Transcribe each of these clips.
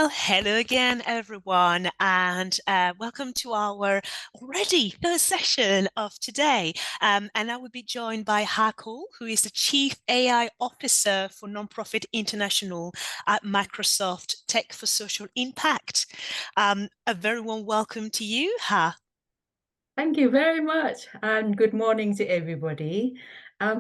Well, hello again, everyone, and welcome to our already first session of today. And I will be joined by Hakul, who is the Chief AI Officer for Nonprofit International at Microsoft Tech for Social Impact. A very warm welcome to you, Ha. Thank you very much, and good morning to everybody.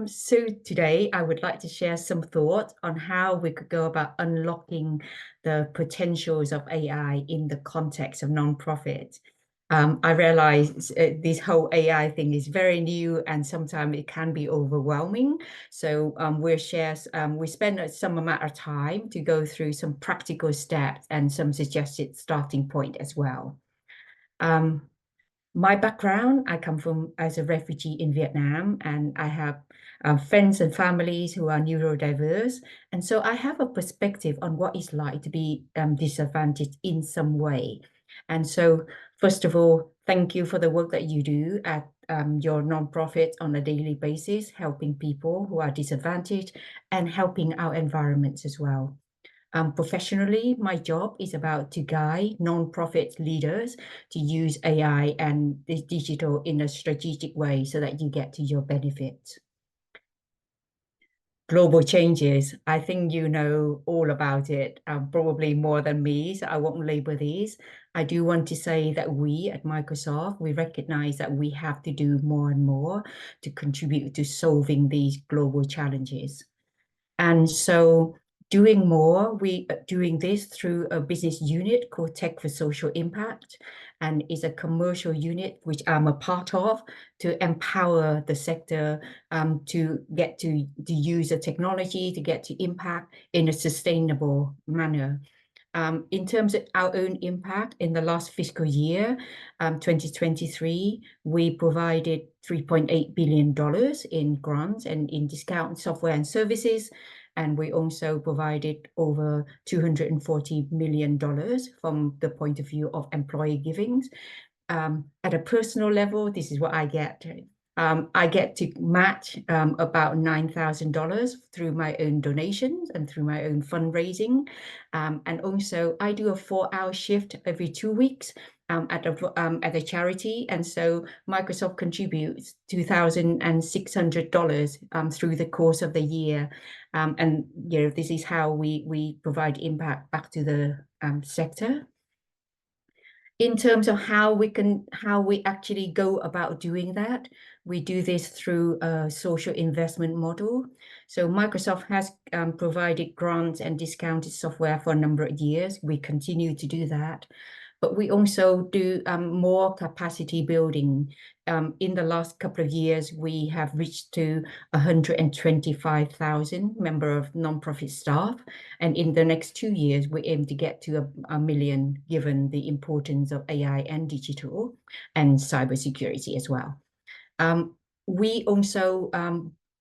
So today I would like to share some thoughts on how we could go about unlocking the potentials of AI in the context of nonprofit. I realize this whole AI thing is very new and sometimes it can be overwhelming. So we spend some amount of time to go through some practical steps and some suggested starting point as well. My background, I come from as a refugee in Vietnam, and I have friends and families who are neurodiverse. And so I have a perspective on what it's like to be disadvantaged in some way. And so, first of all, thank you for the work that you do at your nonprofit on a daily basis, helping people who are disadvantaged and helping our environments as well. Professionally, my job is about to guide nonprofit leaders to use AI and the digital in a strategic way so that you get to your benefits. Global changes, I think you know all about it, probably more than me, so I won't label these. I do want to say that we at Microsoft, we recognize that we have to do more and more to contribute to solving these global challenges. And so doing more, we doing this through a business unit called Tech for Social Impact, and is a commercial unit which I'm a part of to empower the sector to get to use the technology to get to impact in a sustainable manner. In terms of our own impact in the last fiscal year, 2023, we provided $3.8 billion in grants and in discount software and services. And we also provided over $240 million from the point of view of employee givings. At a personal level, this is what I get. I get to match about $9,000 through my own donations and through my own fundraising. And also I do a 4-hour shift every 2 weeks at a charity. And so Microsoft contributes $2,600 through the course of the year. And this is how we provide impact back to the sector. In terms of how we actually go about doing that, we do this through a social investment model. So Microsoft has provided grants and discounted software for a number of years. We continue to do that. But we also do more capacity building. In the last couple of years, we have reached to 125,000 member of nonprofit staff. And in the next 2 years, we aim to get to a million, given the importance of AI and digital and cybersecurity as well. We also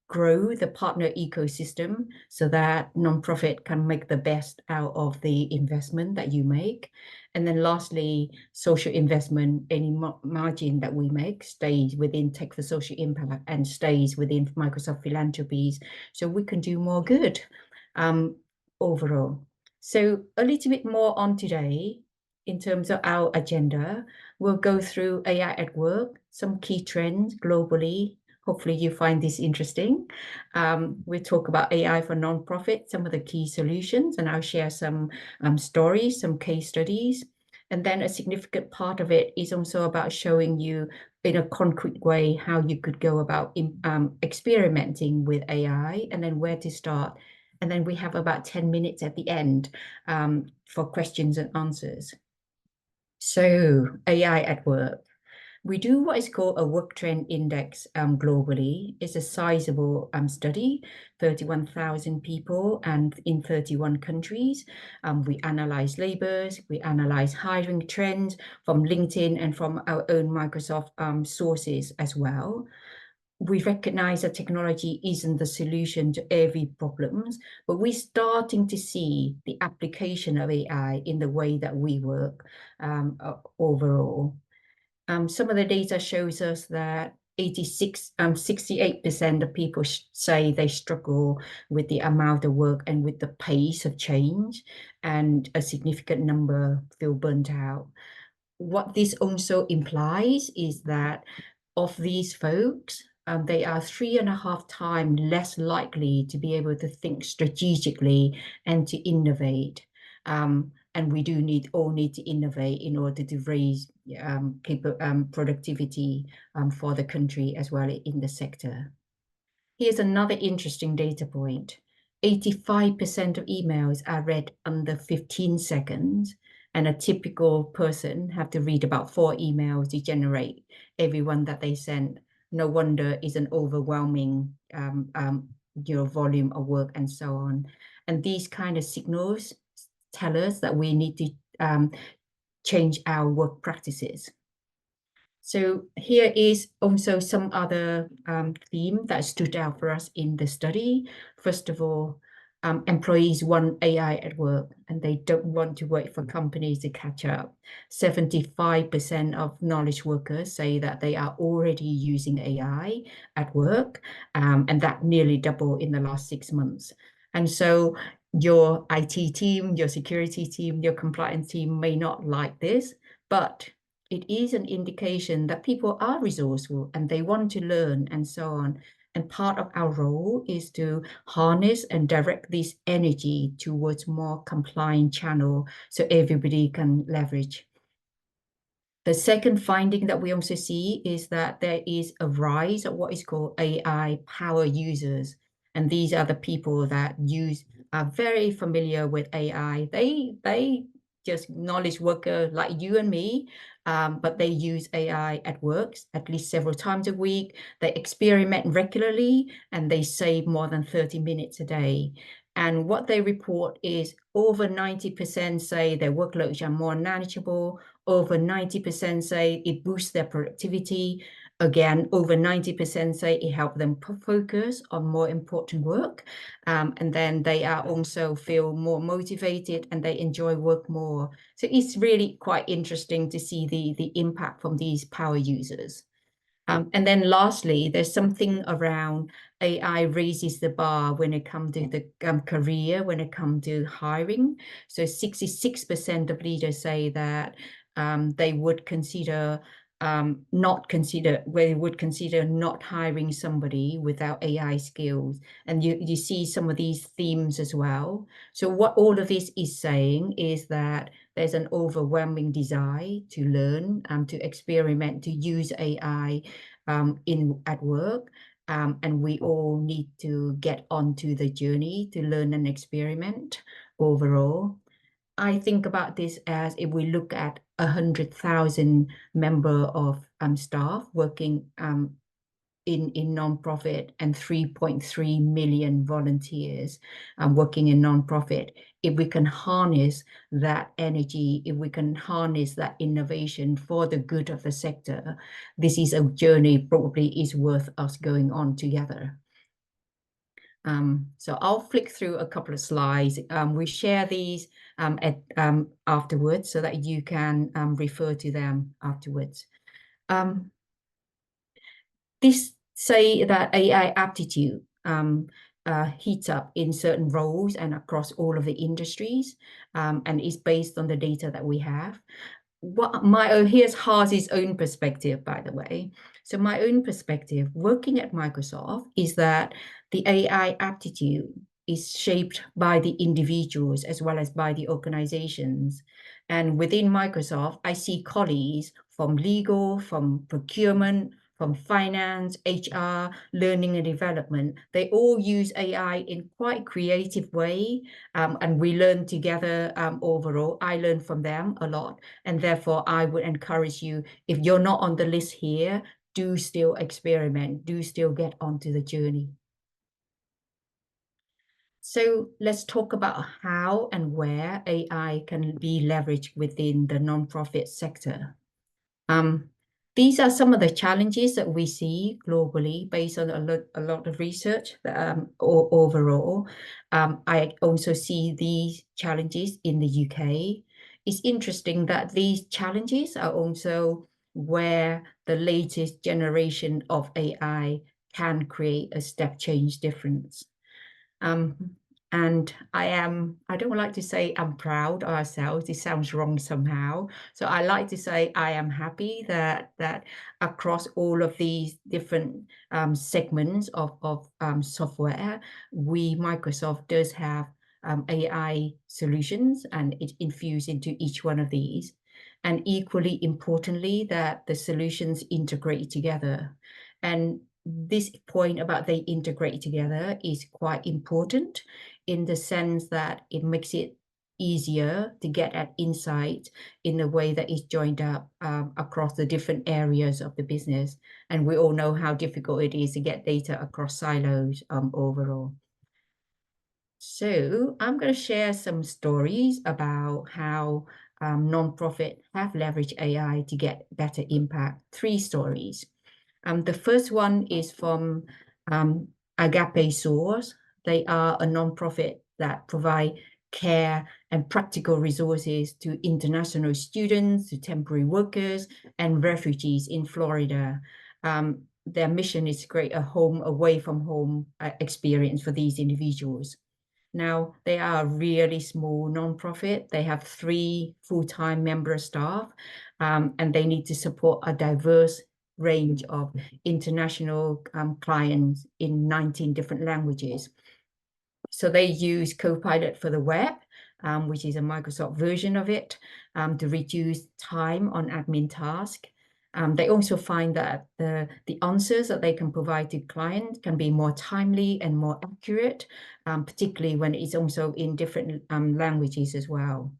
grow the partner ecosystem so that nonprofit can make the best out of the investment that you make. And then lastly, social investment, any margin that we make stays within Tech for Social Impact and stays within Microsoft Philanthropies, so we can do more good overall. So a little bit more on today. In terms of our agenda, we'll go through AI at work, some key trends globally. Hopefully you find this interesting. We'll talk about AI for nonprofit, some of the key solutions, and I'll share some stories, some case studies. And then a significant part of it is also about showing you in a concrete way how you could go about experimenting with AI and then where to start. And then we have about 10 minutes at the end for questions and answers. So AI at work. We do what is called a work trend index globally. It's a sizable study, 31,000 people and in 31 countries. We analyze labors, we analyze hiring trends from LinkedIn and from our own Microsoft sources as well. We recognize that technology isn't the solution to every problems, but we're starting to see the application of AI in the way that we work overall. Some of the data shows us that 68% of people say they struggle with the amount of work and with the pace of change, and a significant number feel burnt out. What this also implies is that of these folks, they are 3.5 times less likely to be able to think strategically and to innovate. And we do all need to innovate in order to raise productivity for the country as well in the sector. Here's another interesting data point. 85% of emails are read under 15 seconds, and a typical person have to read about 4 emails to generate every one that they send. No wonder it's an overwhelming volume of work and so on. And these kind of signals tell us that we need to change our work practices. So here is also some other theme that stood out for us in the study. First of all, employees want AI at work, and they don't want to wait for companies to catch up. 75% of knowledge workers say that they are already using AI at work, and that nearly doubled in the last 6 months. And so your IT team, your security team, your compliance team may not like this, but it is an indication that people are resourceful and they want to learn and so on. And part of our role is to harness and direct this energy towards more compliant channel so everybody can leverage. The second finding that we also see is that there is a rise of what is called AI power users. And these are the people that are very familiar with AI. They just knowledge worker like you and me, but they use AI at work at least several times a week. They experiment regularly, and they save more than 30 minutes a day. And what they report is over 90% say their workloads are more manageable. Over 90% say it boosts their productivity. Again, over 90% say it helps them focus on more important work. And then they are also feel more motivated and they enjoy work more. So it's really quite interesting to see the impact from these power users. And then lastly, there's something around AI raises the bar when it comes to the career, when it comes to hiring. So 66% of leaders say that they would consider not hiring somebody without AI skills. And you see some of these themes as well. So what all of this is saying is that there's an overwhelming desire to learn, to experiment, to use AI at work. And we all need to get onto the journey to learn and experiment overall. I think about this as if we look at 100,000 member of staff working in non-profit and 3.3 million volunteers working in non-profit. If we can harness that energy, if we can harness that innovation for the good of the sector, this is a journey probably is worth us going on together. So I'll flick through a couple of slides. We share these afterwards so that you can refer to them afterwards. This say that AI aptitude heats up in certain roles and across all of the industries, and is based on the data that we have. Here's Hazi's own perspective, by the way. So my own perspective working at Microsoft is that the AI aptitude is shaped by the individuals as well as by the organizations. And within Microsoft, I see colleagues from legal, from procurement, from finance, HR, learning and development. They all use AI in quite creative way, and we learn together overall. I learn from them a lot, and therefore I would encourage you, if you're not on the list here, do still experiment, do still get onto the journey. So let's talk about how and where AI can be leveraged within the nonprofit sector. These are some of the challenges that we see globally based on a lot of research overall. I also see these challenges in the UK. It's interesting that these challenges are also where the latest generation of AI can create a step change difference. And I don't like to say I'm proud of ourselves. It sounds wrong somehow. So I like to say I am happy that across all of these different segments of software, Microsoft does have AI solutions, and it's infused into each one of these. And equally importantly, that the solutions integrate together. And this point about they integrate together is quite important in the sense that it makes it easier to get at insight in a way that is joined up across the different areas of the business. And we all know how difficult it is to get data across silos overall. So I'm going to share some stories about how nonprofit have leveraged AI to get better impact. 3 stories. The first one is from Agape Source. They are a nonprofit that provide care and practical resources to international students, to temporary workers, and refugees in Florida. Their mission is to create a home away from home experience for these individuals. Now, they are a really small nonprofit. They have 3 full-time member staff, and they need to support a diverse range of international clients in 19 different languages. So they use Copilot for the web, which is a Microsoft version of it, to reduce time on admin tasks. They also find that the answers that they can provide to clients can be more timely and more accurate, particularly when it's also in different languages as well.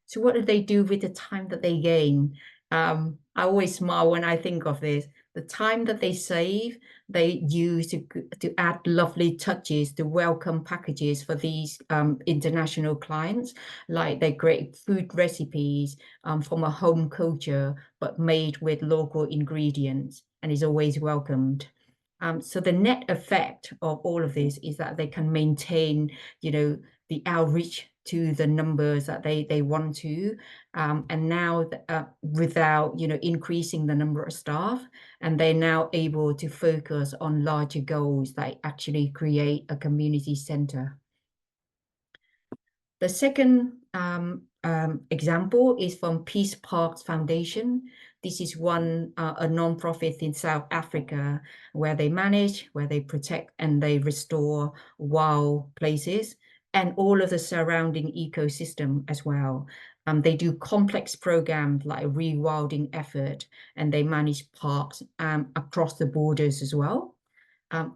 So what do they do with the time that they gain? I always smile when I think of this. The time that they save, they use to add lovely touches to welcome packages for these international clients, like they create food recipes from a home culture, but made with local ingredients, and is always welcomed. So the net effect of all of this is that they can maintain, the outreach to the numbers that they want to, and now without, increasing the number of staff, and they're now able to focus on larger goals that actually create a community center. The second example is from Peace Parks Foundation. This is a nonprofit in South Africa where they manage, where they protect and they restore wild places and all of the surrounding ecosystem as well. They do complex programs like rewilding effort, and they manage parks across the borders as well.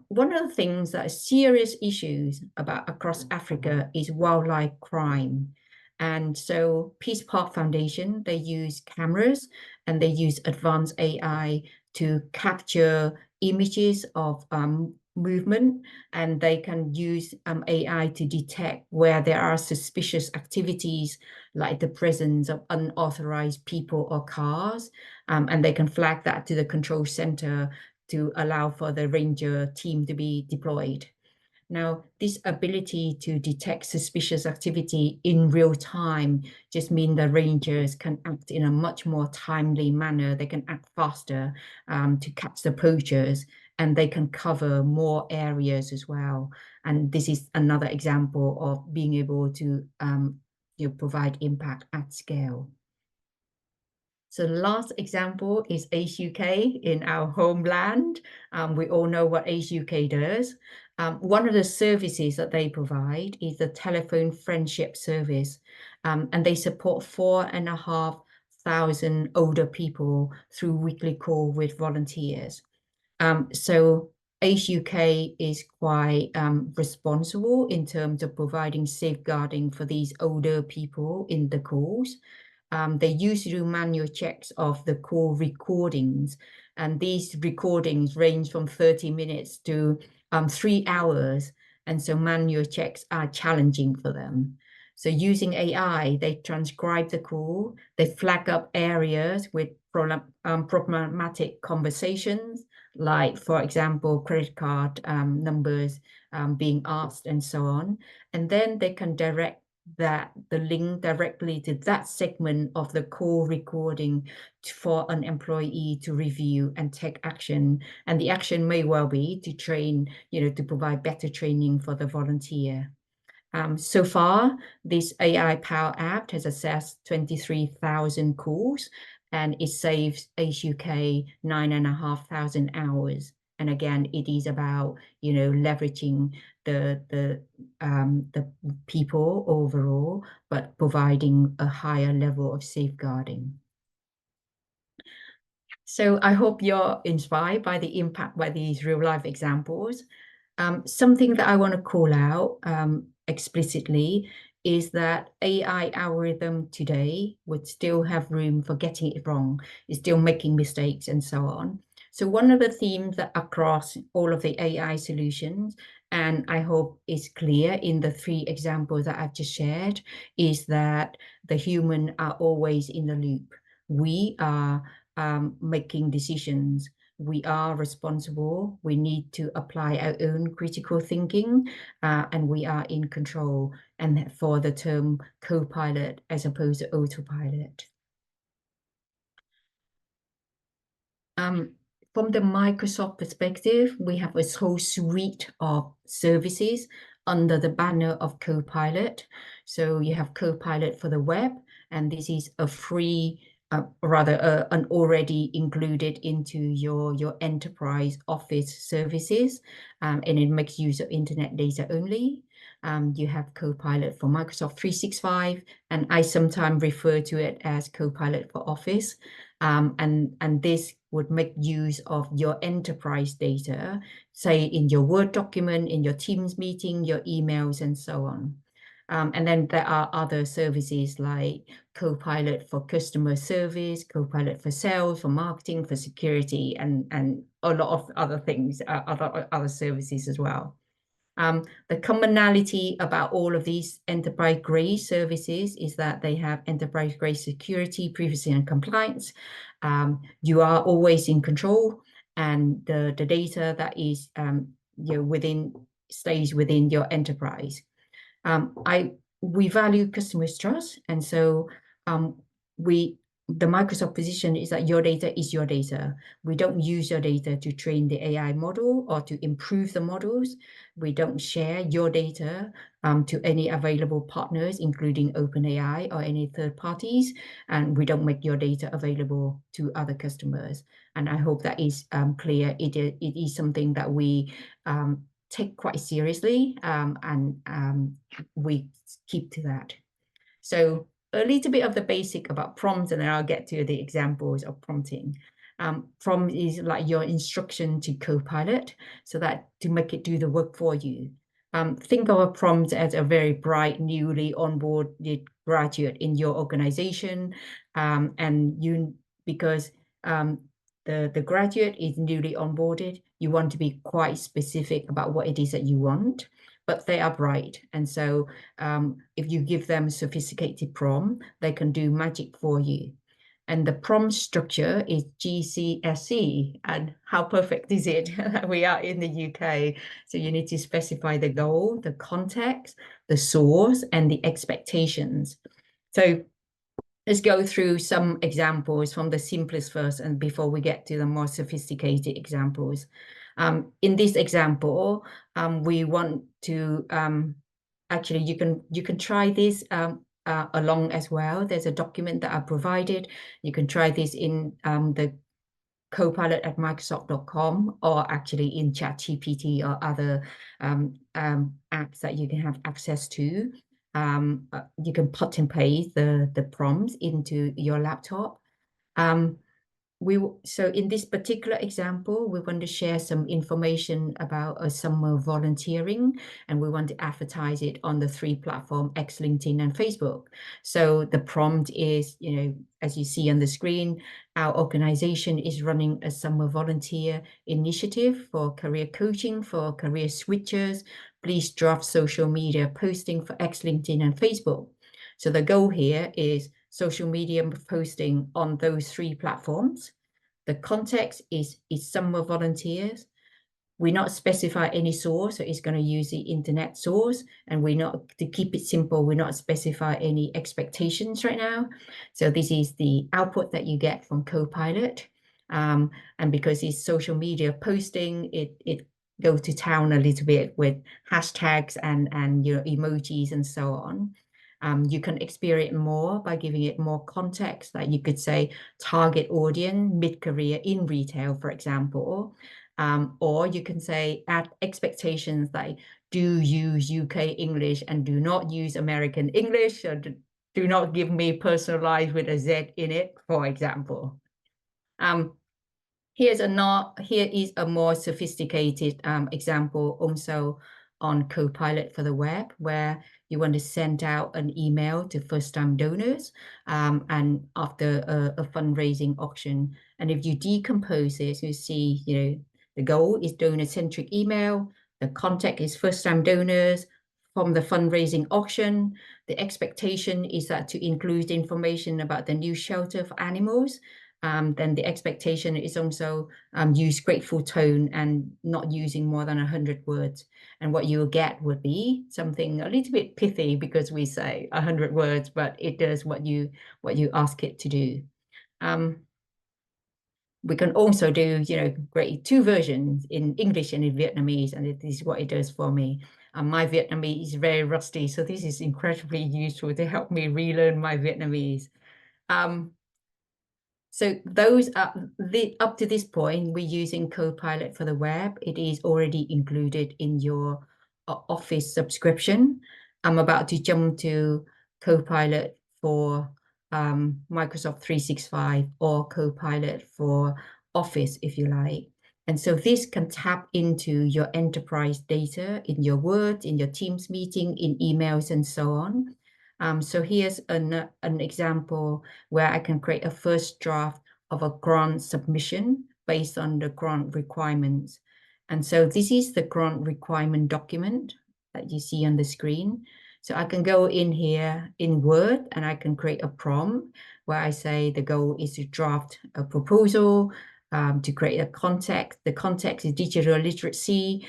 One of the things that are serious issues across Africa is wildlife crime. And so Peace Park Foundation, they use cameras and they use advanced AI to capture images of movement, and they can use AI to detect where there are suspicious activities, like the presence of unauthorized people or cars, and they can flag that to the control center to allow for the ranger team to be deployed. Now, this ability to detect suspicious activity in real time just means the rangers can act in a much more timely manner. They can act faster to catch the poachers, and they can cover more areas as well. And this is another example of being able to provide impact at scale. So the last example is Ace UK in our homeland. We all know what Ace UK does. One of the services that they provide is the telephone friendship service, and they support 4,500 older people through weekly call with volunteers. So Ace UK is quite responsible in terms of providing safeguarding for these older people in the calls. They used to do manual checks of the call recordings, and these recordings range from 30 minutes to 3 hours, and so manual checks are challenging for them. So using AI, they transcribe the call, they flag up areas with problematic conversations, like, for example, credit card numbers being asked and so on, and then they can direct that the link directly to that segment of the call recording for an employee to review and take action. And the action may well be to train, to provide better training for the volunteer. So far, this AI Power app has assessed 23,000 calls, and it saves ACE/UK 9,500 hours. And again, it is about leveraging the people overall, but providing a higher level of safeguarding. So I hope you're inspired by the impact by these real life examples. Something that I want to call out explicitly is that AI algorithm today would still have room for getting it wrong, is still making mistakes and so on. So one of the themes that across all of the AI solutions, and I hope is clear in the 3 examples that I've just shared, is that the human are always in the loop. We are making decisions. We are responsible. We need to apply our own critical thinking, and we are in control. And for the term co-pilot as opposed to autopilot. From the Microsoft perspective, we have a whole suite of services under the banner of Copilot. So you have Copilot for the web, and this is a free, an already included into your enterprise Office services, and it makes use of internet data only. You have Copilot for Microsoft 365, and I sometimes refer to it as Copilot for Office. And this would make use of your enterprise data, say in your Word document, in your Teams meeting, your emails, and so on. And then there are other services like Copilot for customer service, Copilot for sales, for marketing, for security, and a lot of other things, other services as well. The commonality about all of these enterprise-grade services is that they have enterprise-grade security, privacy, and compliance. You are always in control, and the data that is stays within your enterprise. We value customers' trust, and so the Microsoft position is that your data is your data. We don't use your data to train the AI model or to improve the models. We don't share your data to any available partners, including OpenAI or any third parties, and we don't make your data available to other customers. And I hope that is clear. It is something that we take quite seriously, and we keep to that. So a little bit of the basic about prompts, and then I'll get to the examples of prompting. Prompt is like your instruction to Copilot, so that to make it do the work for you. Think of a prompt as a very bright, newly onboarded graduate in your organization, because the graduate is newly onboarded, you want to be quite specific about what it is that you want, but they are bright. And so if you give them a sophisticated prompt, they can do magic for you. And the prompt structure is GCSE. And how perfect is it? We are in the UK. So you need to specify the goal, the context, the source, and the expectations. So let's go through some examples from the simplest first, and before we get to the more sophisticated examples. In this example, we want to actually you can try this along as well. There's a document that I provided. You can try this in the copilot@microsoft.com, or actually in ChatGPT or other apps that you can have access to. You can put and paste the prompts into your laptop. So in this particular example, we want to share some information about a summer volunteering, and we want to advertise it on the 3 platforms, X, LinkedIn, and Facebook. So the prompt is, as you see on the screen, our organization is running a summer volunteer initiative for career coaching for career switchers. Please draft social media posting for X, LinkedIn, and Facebook. So the goal here is social media posting on those 3 platforms. The context is summer volunteers. we not specify any source, so it's going to use the internet source, and we're not, to keep it simple, we're not specify any expectations right now. So this is the output that you get from Copilot. And because it's social media posting, it goes to town a little bit with hashtags and emojis and so on. You can experience more by giving it more context, like you could say target audience, mid-career in retail, for example. Or you can say add expectations like do use UK English and do not use American English, or do not give me personalized with a Z in it, for example. Here is a more sophisticated example also on Copilot for the web, where you want to send out an email to first-time donors and after a fundraising auction. And if you decompose this, you see, the goal is donor-centric email, the context is first-time donors. From the fundraising auction, the expectation is that to include information about the new shelter for animals. Then the expectation is also use grateful tone and not using more than 100 words. And what you'll get would be something a little bit pithy, because we say 100 words, but it does what you ask it to do. We can also do, great two versions in English and in Vietnamese, and this is what it does for me. My Vietnamese is very rusty, so this is incredibly useful to help me relearn my Vietnamese. So those are up to this point, we're using Copilot for the web. It is already included in your Office subscription. I'm about to jump to Copilot for Microsoft 365 or Copilot for Office, if you like. And so this can tap into your enterprise data in your Word, in your Teams meeting, in emails, and so on. So here's an example where I can create a first draft of a grant submission based on the grant requirements. And so this is the grant requirement document that you see on the screen. So I can go in here in Word and I can create a prompt where I say the goal is to draft a proposal, to create a context. The context is digital literacy,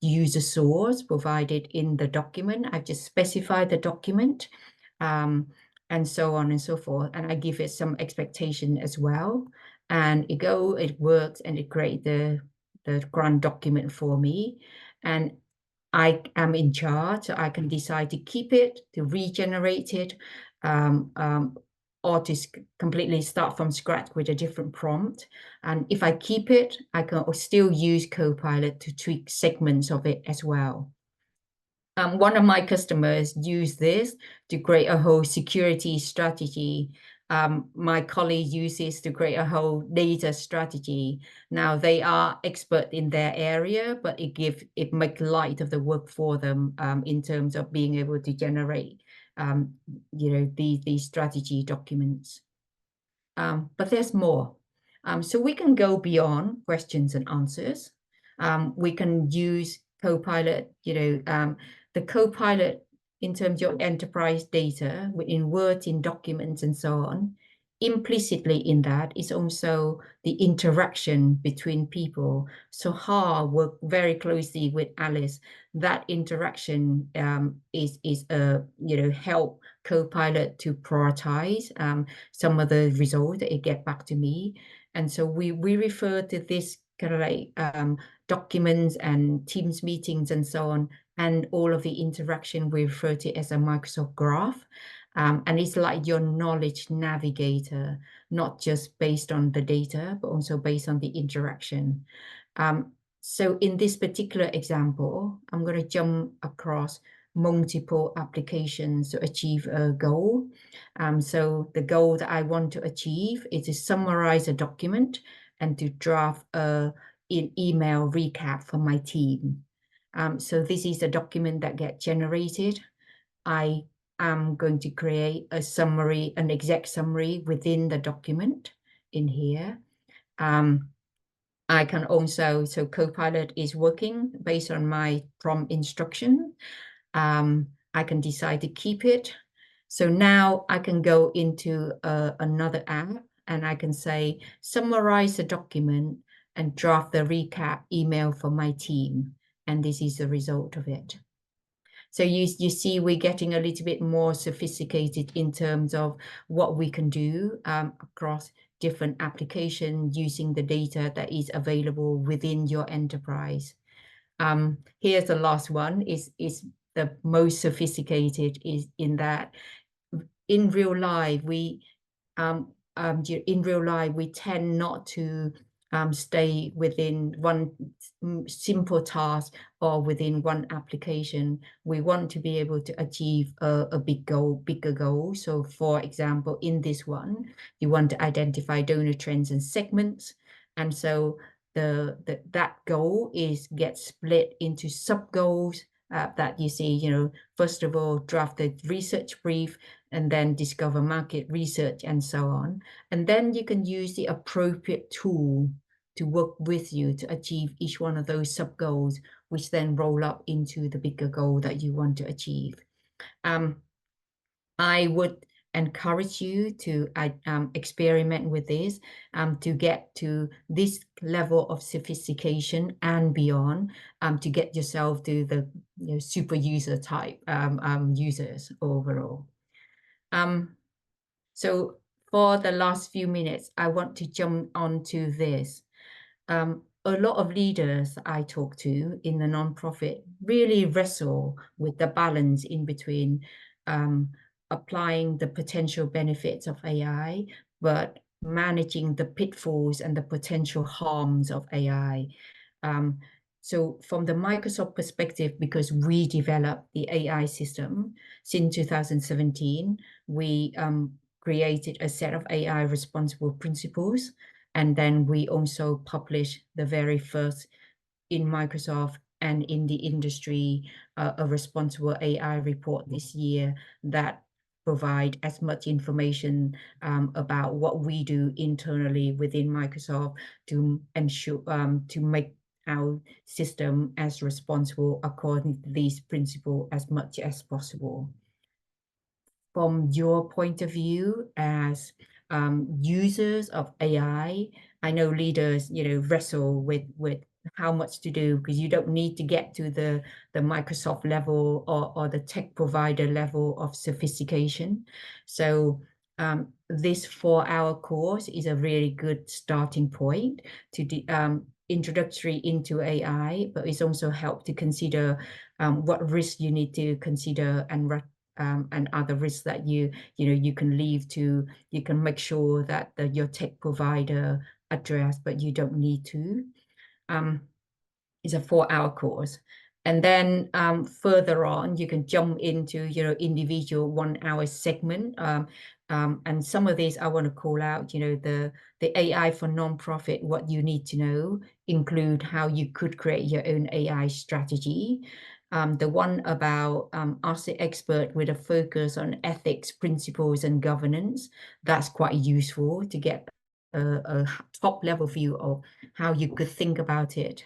use a source provided in the document. I've just specified the document, and so on and so forth. And I give it some expectation as well. And it works, and it creates the grant document for me. And I am in charge, so I can decide to keep it, to regenerate it, or to completely start from scratch with a different prompt. And if I keep it, I can still use Copilot to tweak segments of it as well. One of my customers used this to create a whole security strategy. My colleague uses to create a whole data strategy. Now they are expert in their area, but it makes light of the work for them in terms of being able to generate these strategy documents. But there's more. So we can go beyond questions and answers. We can use Copilot, the Copilot in terms of your enterprise data in Word, in documents, and so on. Implicitly in that is also the interaction between people. So Ha worked very closely with Alice. That interaction is help Copilot to prioritize some of the results that it get back to me. And so we refer to this kind of like documents and Teams meetings and so on, and all of the interaction we refer to as a Microsoft Graph. And it's like your knowledge navigator, not just based on the data, but also based on the interaction. So in this particular example, I'm going to jump across multiple applications to achieve a goal. So the goal that I want to achieve is to summarize a document and to draft an email recap for my team. So this is a document that gets generated. I am going to create a summary, an exec summary within the document in here. I can also, so Copilot is working based on my prompt instruction. I can decide to keep it. So now I can go into another app and I can say, summarize the document and draft the recap email for my team. And this is the result of it. So you see we're getting a little bit more sophisticated in terms of what we can do across different applications using the data that is available within your enterprise. Here's the last one, is the most sophisticated, is in that in real life we tend not to stay within one simple task or within one application. We want to be able to achieve a bigger goal. So for example, in this one, you want to identify donor trends and segments. And so that goal gets split into sub goals that you see, first of all, draft the research brief, and then discover market research and so on. And then you can use the appropriate tool to work with you to achieve each one of those sub goals, which then roll up into the bigger goal that you want to achieve. I would encourage you to experiment with this to get to this level of sophistication and beyond, to get yourself to the super user type users overall. So for the last few minutes, I want to jump onto this. A lot of leaders I talk to in the nonprofit really wrestle with the balance in between applying the potential benefits of AI, but managing the pitfalls and the potential harms of AI. So from the Microsoft perspective, because we developed the AI system since 2017, we created a set of AI responsible principles. And then we also published the very first in Microsoft and in the industry, a responsible AI report this year that provide as much information about what we do internally within Microsoft to ensure to make our system as responsible according to these principles as much as possible. From your point of view as users of AI, I know leaders, wrestle with how much to do, because you don't need to get to the Microsoft level or the tech provider level of sophistication. So this 4-hour course is a really good starting point to introductory into AI, but it's also helped to consider what risks you need to consider and other risks that you can leave to, you can make sure that your tech provider address, but you don't need to. It's a 4-hour course. And then further on, you can jump into individual 1-hour segment. And some of these I want to call out, the AI for nonprofit, what you need to know, include how you could create your own AI strategy. The one about Ask the Expert with a focus on ethics, principles, and governance, that's quite useful to get a top level view of how you could think about it.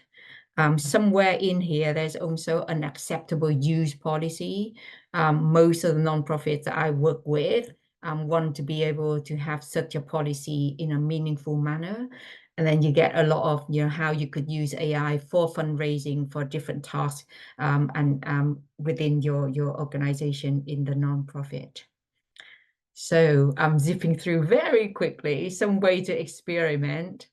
Somewhere in here, there's also an acceptable use policy. Most of the nonprofits that I work with want to be able to have such a policy in a meaningful manner. And then you get a lot of, how you could use AI for fundraising for different tasks and within your organization in the nonprofit. So I'm zipping through very quickly, some way to experiment.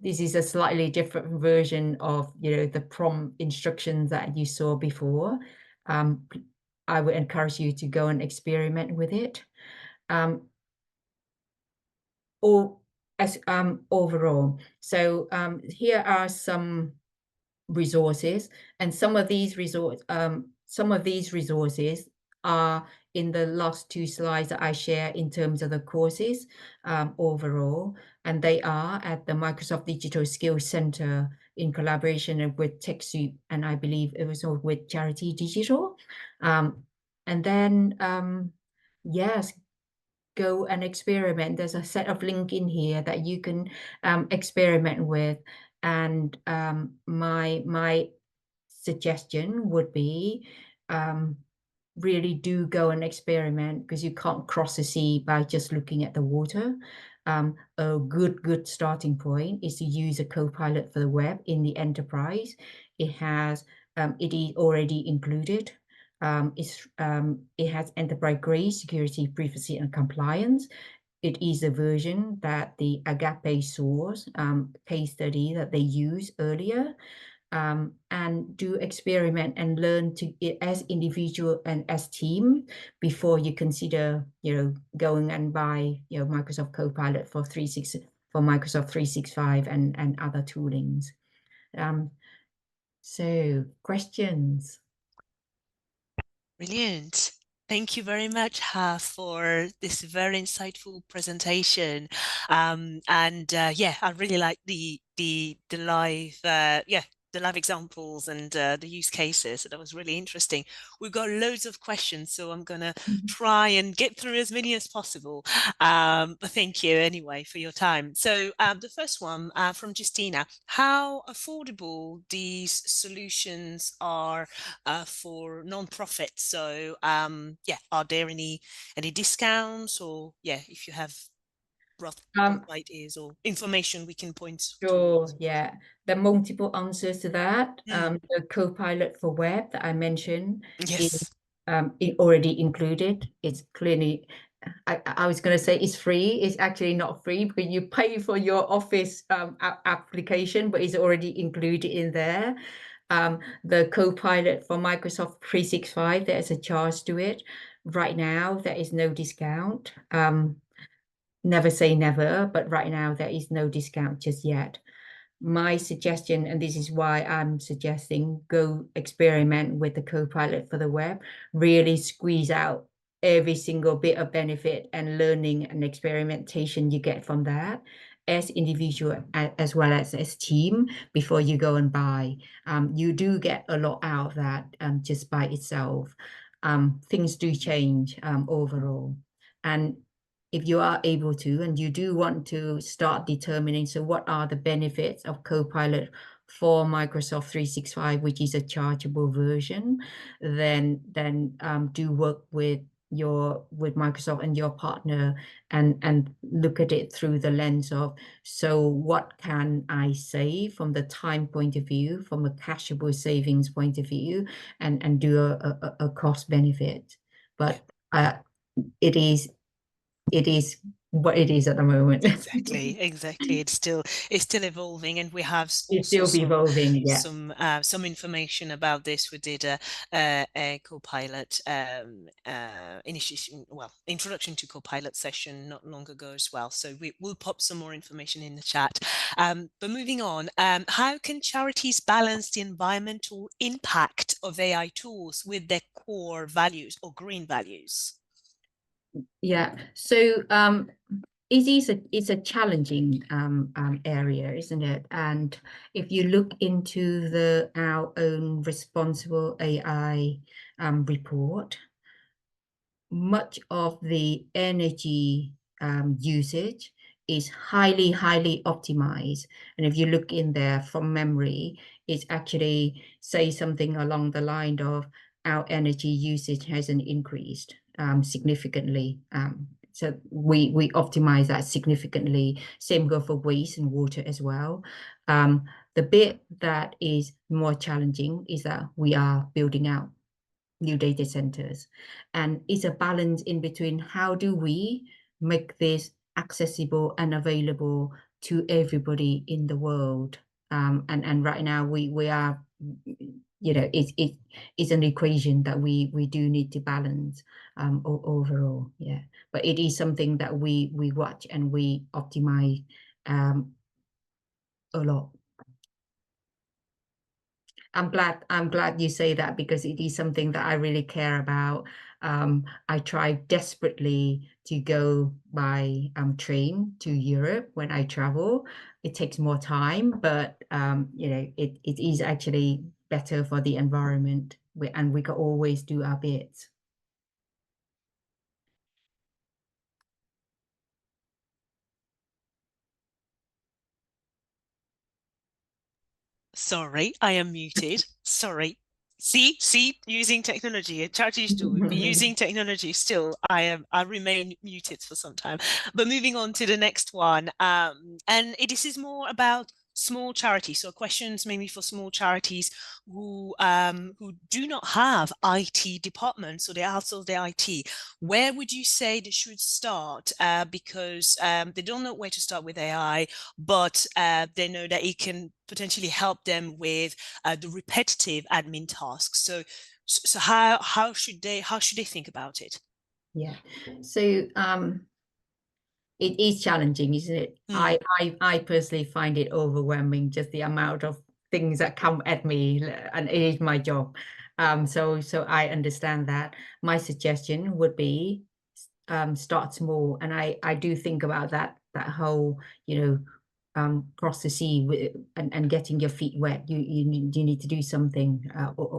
This is a slightly different version of, the prompt instructions that you saw before. I would encourage you to go and experiment with it. Overall, so here are some resources, and some of these resources are in the last 2 slides that I share in terms of the courses overall, and they are at the Microsoft Digital Skills Center in collaboration with TechSoup, and I believe it was with Charity Digital. And then, yes, go and experiment. There's a set of links in here that you can experiment with. And my suggestion would be really do go and experiment, because you can't cross the sea by just looking at the water. a good starting point is to use a Copilot for the web in the enterprise. It has it is already included. It has enterprise grade security, privacy, and compliance. It is a version that the Agape source case study that they used earlier, and do experiment and learn to as individual and as team before you consider, going and buy, Microsoft Copilot for Microsoft 365 and other toolings. So questions. Brilliant. Thank you very much, Ha, for this very insightful presentation. Yeah, I really like the live the live examples and the use cases. So that was really interesting. We've got loads of questions, so I'm gonna try and get through as many as possible. But thank you anyway for your time. So the first one from Justina: how affordable these solutions are for non-profits? So yeah, are there any discounts, or yeah, if you have rough ideas or information we can point Sure, towards? yeah. There are multiple answers to that. Mm. The Copilot for Web that I mentioned is Yes. already included. It's clearly, I was going to say it's free. It's actually not free because you pay for your Office application, but it's already included in there. The Copilot for Microsoft 365, there's a charge to it. Right now, there is no discount. Never say never, but right now there is no discount just yet. My suggestion, and this is why I'm suggesting, go experiment with the Copilot for the web, really squeeze out every single bit of benefit and learning and experimentation you get from that as individual as well as team before you go and buy. You do get a lot out of that just by itself. Things do change overall. And if you are able to, and you do want to start determining, so what are the benefits of Copilot for Microsoft 365, which is a chargeable version, then do work with Microsoft and your partner and look at it through the lens of, so what can I save from the time point of view, from a cashable savings point of view, and do a cost benefit. But it is what it is at the moment. Exactly, exactly. It's still evolving, and we have It's also still evolving, yeah. some information about this. We did a Copilot initiation, well, introduction to Copilot session not long ago as well. So we will pop some more information in the chat. But moving on, how can charities balance the environmental impact of AI tools with their core values or green values? Yeah. So it's a challenging area, isn't it? And if you look into our own responsible AI report, much of the energy usage is highly optimized. And if you look in there from memory, it's actually say something along the line of, our energy usage hasn't increased significantly. So we optimize that significantly. Same go for waste and water as well. The bit that is more challenging is that we are building out new data centers, and it's a balance in between, how do we make this accessible and available to everybody in the world. And right now we are, it's an equation that we do need to balance overall. Yeah, but it is something that we watch and we optimize a lot. I'm glad you say that, because it is something that I really care about. I try desperately to go by train to Europe when I travel. It takes more time, but it is actually better for the environment. And we can always do our bits. Sorry, I am muted. Sorry. See, using technology. Charities do, but using technology still, I remain muted for some time. But moving on to the next one, and this is more about small charities. So questions mainly for small charities who do not have IT departments, so they outsource their IT. Where would you say they should start? Because they don't know where to start with AI, but they know that it can potentially help them with the repetitive admin tasks. So how should they think about it? Yeah. So it is challenging, isn't it? Mm, I personally find it overwhelming, just the amount of things that come at me, and it is my job. So I understand that. My suggestion would be start small, and I do think about that whole, you know, cross the sea and getting your feet wet. You need to do something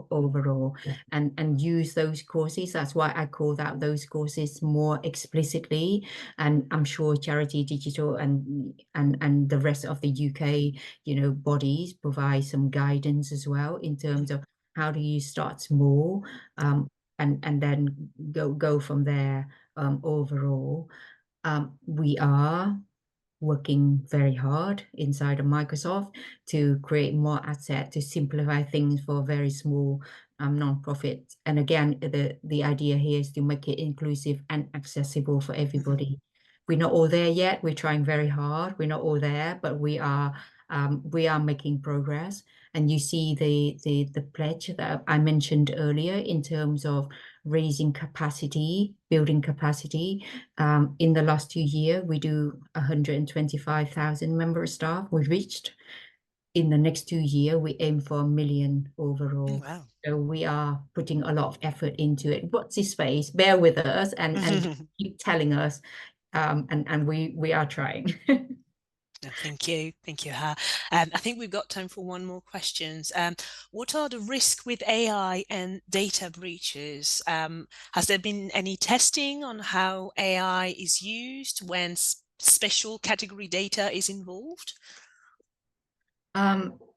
overall, and use those courses. That's why I called out those courses more explicitly, and I'm sure Charity Digital and the rest of the UK, bodies provide some guidance as well in terms of how do you start small, and then go from there. Overall, we are working very hard inside of Microsoft to create more asset to simplify things for very small non-profits. And again, the idea here is to make it inclusive and accessible for mhm. everybody. We're not all there yet. We're trying very hard. We're not all there, but we are making progress. And you see the pledge that I mentioned earlier in terms of raising capacity, building capacity. In the last 2 years, we do 125,000 member staff. We reached. In the next 2 years, we aim for 1 million Mm, overall. wow. So we are putting a lot of effort into it. Watch this space. Bear with us and keep telling us. And we are trying. No, thank you, Ha. I think we've got time for one more questions. What are the risks with AI and data breaches? Has there been any testing on how AI is used when special category data is involved?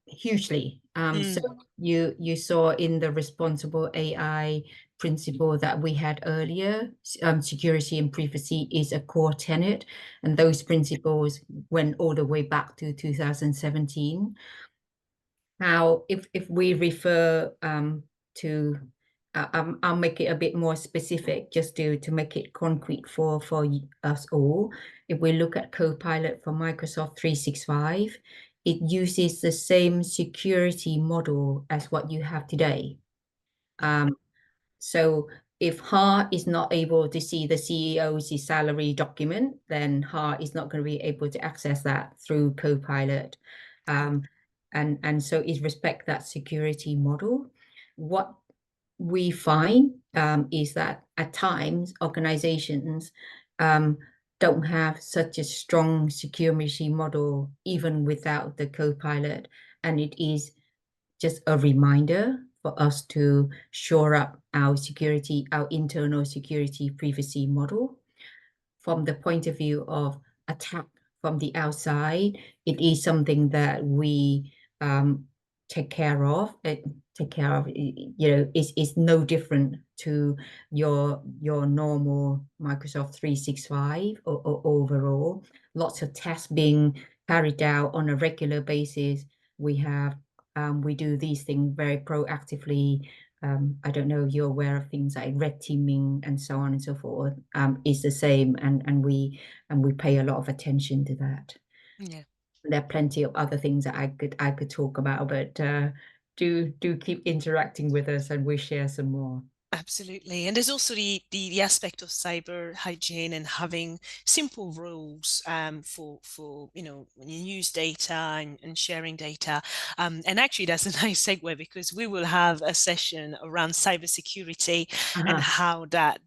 Hugely. So Mm, you saw in the responsible AI principle that we had earlier, security and privacy is a core tenet, and those principles went all the way back to 2017. Now, if we refer to, I'll make it a bit more specific just to make it concrete for us all. If we look at Copilot for Microsoft 365, it uses the same security model as what you have today. Um, so if HAR is not able to see the CEO's salary document, then HAR is not going to be able to access that through Copilot. Um, and so it respect that security model. What we find is that at times organizations don't have such a strong security model even without the Copilot, and it is just a reminder for us to shore up our security, our internal security privacy model. From the point of view of attack from the outside, it is something that we take care of. Is no different to your normal Microsoft 365 or overall. Lots of tests being carried out on a regular basis. We do these things very proactively. I don't know if you're aware of things like red teaming and so on and so forth. Is the same, and we pay a lot of attention to that. yeah. There are plenty of other things that I could talk about, but do keep interacting with us, and we share some more. Absolutely. And there's also the aspect of cyber hygiene and having simple rules for when you use data and sharing data. And actually that's a nice segue because we will have a session around cybersecurity and Uh-huh. how that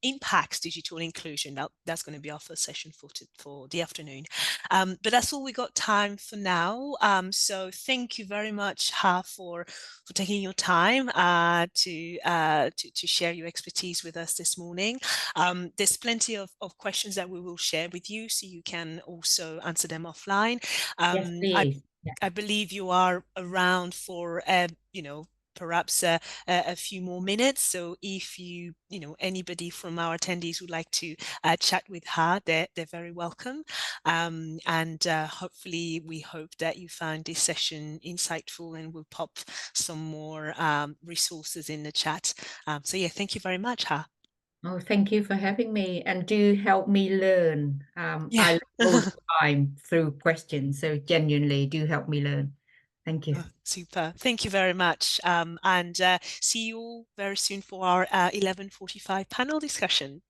impacts digital inclusion. That's going to be our first session for the afternoon. But that's all we got time for now. So thank you very much, Ha, for taking your time to share your expertise with us this morning. There's plenty of questions that we will share with you, so you can also answer them offline. Yes, Um, I please. Yeah. I believe you are around for perhaps a few more minutes. So if anybody from our attendees would like to chat with her, they're very welcome. And hopefully we hope that you found this session insightful, and we'll pop some more resources in the chat. So yeah, thank you very much, Ha. Oh, thank you for having me, and do help me learn. Yeah. I learn all the time through questions, so genuinely do help me learn. Thank you. Oh, super. Thank you very much. And see you all very soon for our 11:45 panel discussion.